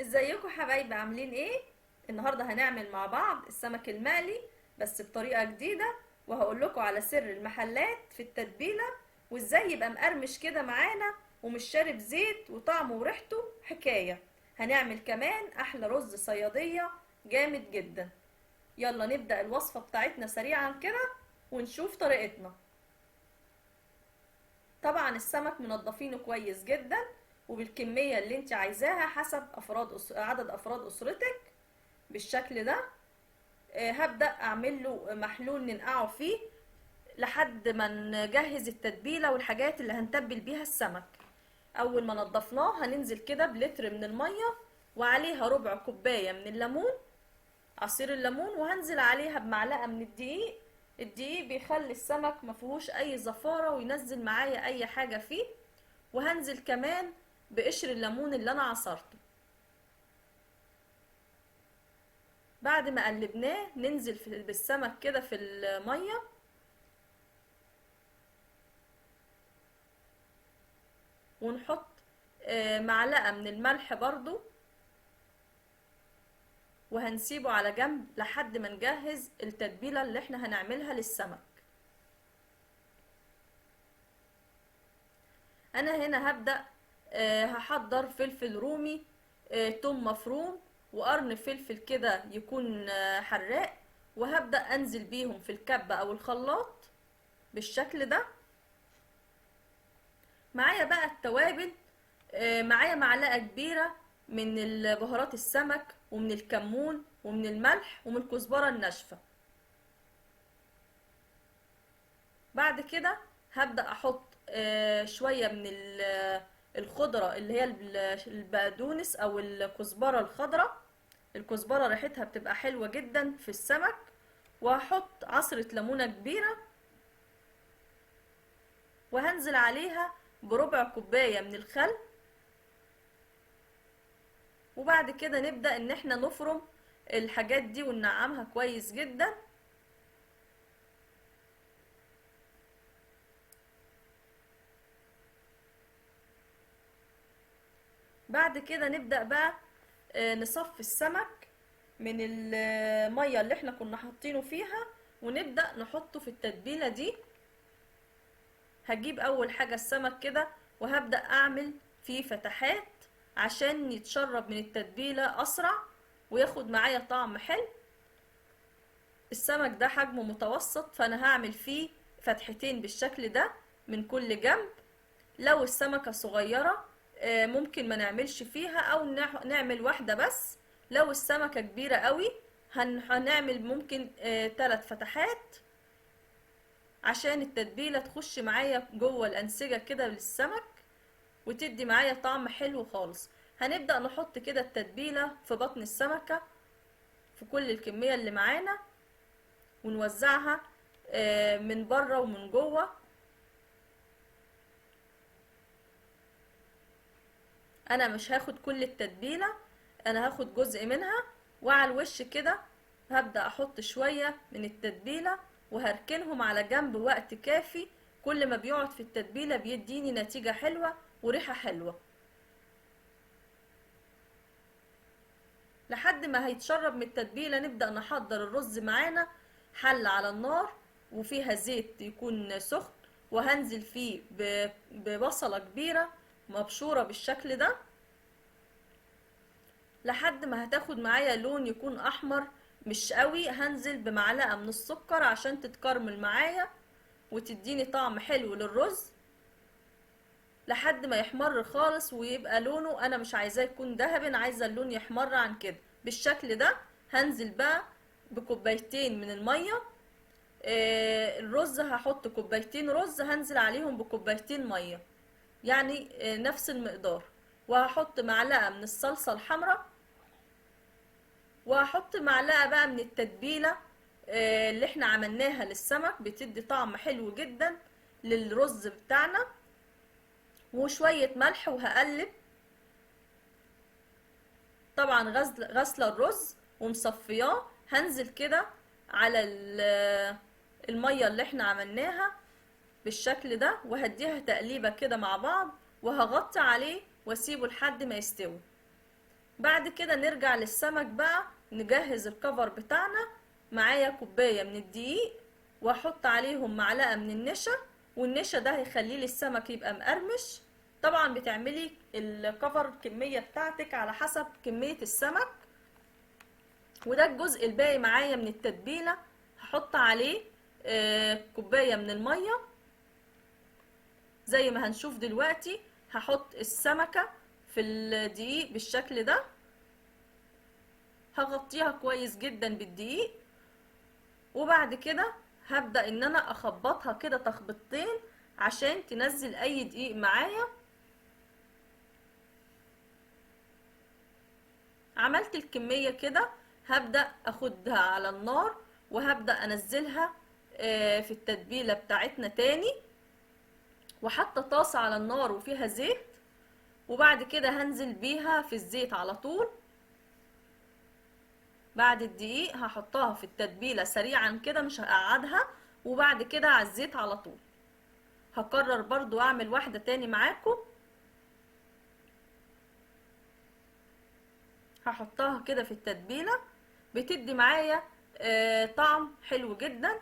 ازيكم حبايبي عاملين ايه؟ النهارده هنعمل مع بعض السمك المقلي بس بطريقه جديده، وهقول لكم على سر المحلات في التتبيله وازاي يبقى مقرمش كده معانا ومش شارب زيت وطعمه وريحته حكايه. هنعمل كمان احلى رز صياديه جامد جدا. يلا نبدأ الوصفه بتاعتنا سريعا كده ونشوف طريقتنا. طبعا السمك منضفينه كويس جدا وبالكمية اللي انت عايزاها حسب عدد افراد اسرتك بالشكل ده. هبدأ اعمل له محلول ننقعه فيه لحد ما نجهز التتبيلة والحاجات اللي هنتبل بيها السمك. اول ما نضفناه هننزل كده بلتر من المية وعليها ربع كوباية من الليمون، عصير الليمون، وهنزل عليها بمعلقة من الدقيق. الدقيق بيخلي السمك مفيهوش اي زفارة وينزل معايا اي حاجة فيه. وهنزل كمان بقشر الليمون اللي انا عصرته. بعد ما قلبناه ننزل بالسمك كده في المية ونحط معلقة من الملح برضو، وهنسيبه على جنب لحد ما نجهز التتبيلة اللي احنا هنعملها للسمك. انا هنا هبدأ هحضر فلفل رومي، توم مفروم، وقرن فلفل كده يكون حراق، وهبدأ انزل بيهم في الكبة او الخلاط بالشكل ده. معايا بقى التوابل، معايا معلقة كبيرة من بهارات السمك ومن الكمون ومن الملح ومن الكزبرة الناشفة. بعد كده هبدأ احط شوية من الخضرة اللي هي البقدونس او الكزبرة الخضراء. الكزبرة ريحتها بتبقى حلوة جدا في السمك. وهحط عصرة ليمونة كبيرة وهنزل عليها بربع كوباية من الخل. وبعد كده نبدأ ان احنا نفرم الحاجات دي وننعمها كويس جدا. بعد كده نبدأ بقى نصفي السمك من المية اللي احنا كنا حاطينه فيها ونبدأ نحطه في التتبيلة دي. هجيب اول حاجة السمك كده وهبدأ اعمل فيه فتحات عشان يتشرب من التتبيلة اسرع وياخد معايا طعم حلو. السمك ده حجمه متوسط فانا هعمل فيه فتحتين بالشكل ده من كل جنب. لو السمكة صغيرة ممكن ما نعملش فيها او نعمل واحدة بس. لو السمكة كبيرة قوي هنعمل ممكن 3 فتحات عشان التتبيلة تخش معايا جوه الأنسجة كده للسمك وتدي معايا طعم حلو خالص. هنبدأ نحط كده التتبيلة في بطن السمكة في كل الكمية اللي معانا ونوزعها من بره ومن جوه. انا مش هاخد كل التتبيلة، انا هاخد جزء منها، وعلى الوش كده هبدأ احط شوية من التتبيلة وهركنهم على جنب وقت كافي. كل ما بيقعد في التتبيلة بيديني نتيجة حلوة وريحة حلوة. لحد ما هيتشرب من التتبيلة نبدأ نحضر الرز معانا. حل على النار وفيها زيت يكون سخن، وهنزل فيه ببصلة كبيرة مبشورة بالشكل ده لحد ما هتاخد معايا لون يكون احمر مش قوي. هنزل بمعلقة من السكر عشان تتكرمل معايا وتديني طعم حلو للرز لحد ما يحمر خالص ويبقى لونه، انا مش عايزاه يكون ذهبي، انا عايزه اللون يحمر عن كده بالشكل ده. هنزل بقى بكوبايتين من الميه. الرز هحط كوبايتين رز هنزل عليهم بكوبايتين ميه، يعني نفس المقدار. وهحط معلقه من الصلصه الحمراء، وهحط معلقه بقى من التتبيله اللي احنا عملناها للسمك، بتدي طعم حلو جدا للرز بتاعنا، وشويه ملح. وهقلب طبعا غسله الرز ومصفياه. هنزل كده على الميه اللي احنا عملناها بالشكل ده وهديها تقليبه كده مع بعض، وهغطي عليه واسيبه لحد ما يستوي. بعد كده نرجع للسمك بقى، نجهز الكفر بتاعنا. معايا كوباية من الدقيق واحط عليهم معلقة من النشا، والنشا ده هيخلي لي السمك يبقى مقرمش. طبعا بتعملي الكفر الكمية بتاعتك على حسب كمية السمك. وده الجزء الباقي معايا من التتبيلة، هحط عليه كوباية من المية زي ما هنشوف دلوقتي. هحط السمكة في الدقيق بالشكل ده، هغطيها كويس جدا بالدقيق، وبعد كده هبدأ ان انا اخبطها كده تخبطتين عشان تنزل اي دقيق معايا. عملت الكمية كده، هبدأ اخدها على النار وهبدأ انزلها في التتبيلة بتاعتنا تاني، وحتى طاسة على النار وفيها زيت، وبعد كده هنزل بيها في الزيت على طول. بعد الدقيق هحطها في التتبيلة سريعا كده، مش هقعدها، وبعد كده على الزيت على طول. هكرر برضو اعمل واحدة تاني معاكم. هحطها كده في التتبيلة، بتدي معايا طعم حلو جدا.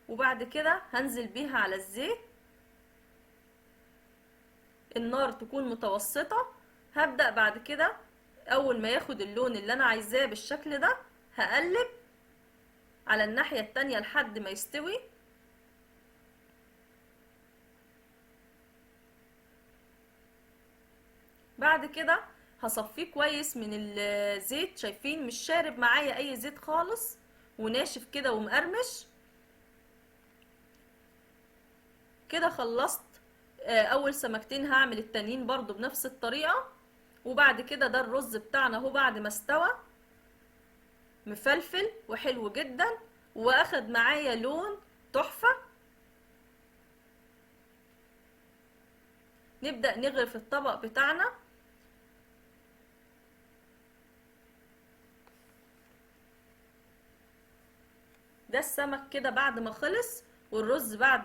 وبعد كده هنزل بيها على الزيت، النار تكون متوسطة. هبدأ بعد كده اول ما ياخد اللون اللي انا عايزاه بالشكل ده، هقلب على الناحية التانية لحد ما يستوي. بعد كده هصفيه كويس من الزيت. شايفين مش شارب معايا اي زيت خالص، وناشف كده ومقرمش كده. خلصت اول سمكتين، هعمل التانيين برضو بنفس الطريقة. وبعد كده ده الرز بتاعنا اهو بعد ما استوى، مفلفل وحلو جدا واخد معايا لون تحفة. نبدأ نغرف الطبق بتاعنا. ده السمك كده بعد ما خلص، والرز بعد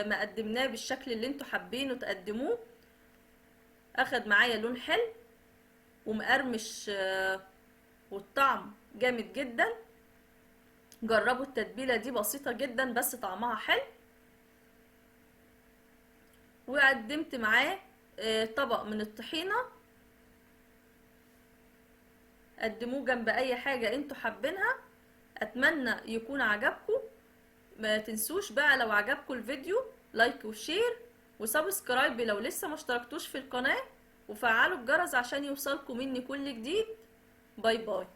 ما قدمناه بالشكل اللي انتوا حابينه تقدموه. اخد معايا لون حلو ومقرمش والطعم جامد جدا. جربوا التتبيلة دي، بسيطة جدا بس طعمها حلو. وقدمت معاه طبق من الطحينة. قدموه جنب اي حاجة انتوا حابينها. اتمنى يكون عجبكم. ما تنسوش بقى لو عجبكم الفيديو لايك وشير وسبسكرايب لو لسه ما اشتركتوش في القناة، وفعلوا الجرس عشان يوصلكم مني كل جديد. باي باي.